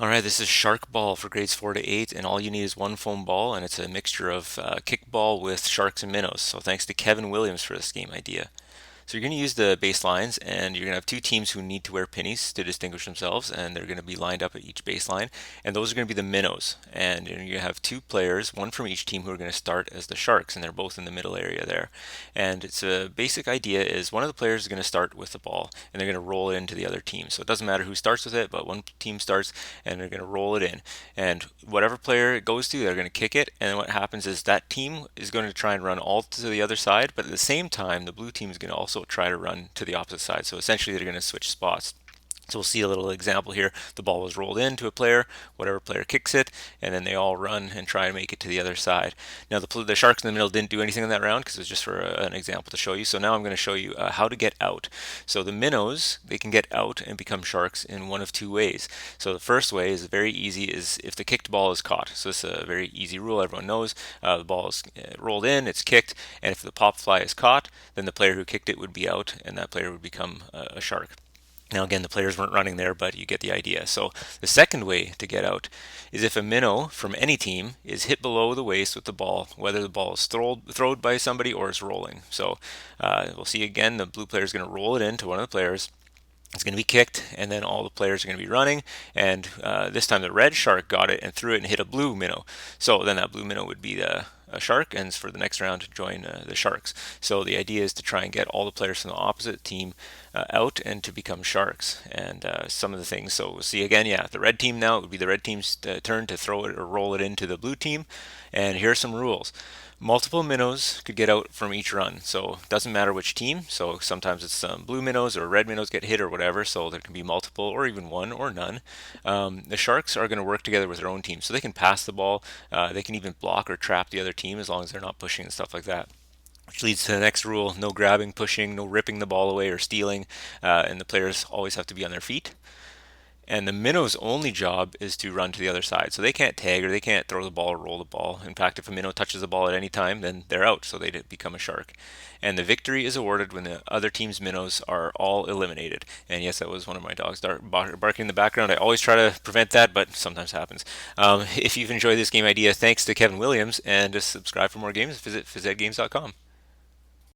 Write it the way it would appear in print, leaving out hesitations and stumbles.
All right, this is Shark Ball for grades 4 to 8, and all you need is one foam ball, and it's a mixture of kickball with Sharks and Minnows. So thanks to Kevin Williams for this game idea. So you're going to use the baselines, and you're going to have two teams who need to wear pennies to distinguish themselves, and they're going to be lined up at each baseline, and those are going to be the minnows. And you're going to have two players, one from each team, who are going to start as the sharks, and they're both in the middle area there. And it's a basic idea is one of the players is going to start with the ball, and they're going to roll it into the other team. So it doesn't matter who starts with it, but one team starts, and they're going to roll it in. And whatever player it goes to, they're going to kick it, and what happens is that team is going to try and run all to the other side, but at the same time, the blue team is going to also try to run to the opposite side. So essentially, they're going to switch spots. So we'll see a little example here. The ball was rolled into a player, whatever player kicks it, and then they all run and try and make it to the other side. Now the Sharks in the middle didn't do anything in that round because it was just for an example to show you. So now I'm going to show you how to get out. So the minnows, they can get out and become sharks in one of two ways. So the first way is very easy, is if the kicked ball is caught. So this is a very easy rule, everyone knows. The ball is rolled in, it's kicked, and if the pop fly is caught, then the player who kicked it would be out, and that player would become a shark. Now, again, the players weren't running there, but you get the idea. So, the second way to get out is if a minnow from any team is hit below the waist with the ball, whether the ball is thrown by somebody or is rolling. So, we'll see again the blue player is going to roll it into one of the players. It's going to be kicked, and then all the players are going to be running. And this time, the red shark got it and threw it and hit a blue minnow. So then that blue minnow would be a shark, and for the next round to join the sharks. So the idea is to try and get all the players from the opposite team out and to become sharks. And some of the things. So we'll see again. Yeah, the red team now, it would be the red team's turn to throw it or roll it into the blue team. And here are some rules. Multiple minnows could get out from each run, so it doesn't matter which team. So sometimes it's blue minnows or red minnows get hit or whatever, so there can be multiple or even one or none. The Sharks are going to work together with their own team, so they can pass the ball, they can even block or trap the other team as long as they're not pushing and stuff like that. Which leads to the next rule: no grabbing, pushing, no ripping the ball away or stealing, and the players always have to be on their feet. And the minnow's only job is to run to the other side. So they can't tag or they can't throw the ball or roll the ball. In fact, if a minnow touches the ball at any time, then they're out. So they become a shark. And the victory is awarded when the other team's minnows are all eliminated. And yes, that was one of my dogs barking in the background. I always try to prevent that, but sometimes happens. If you've enjoyed this game idea, thanks to Kevin Williams. And just subscribe for more games. Visit PhysEdGames.com.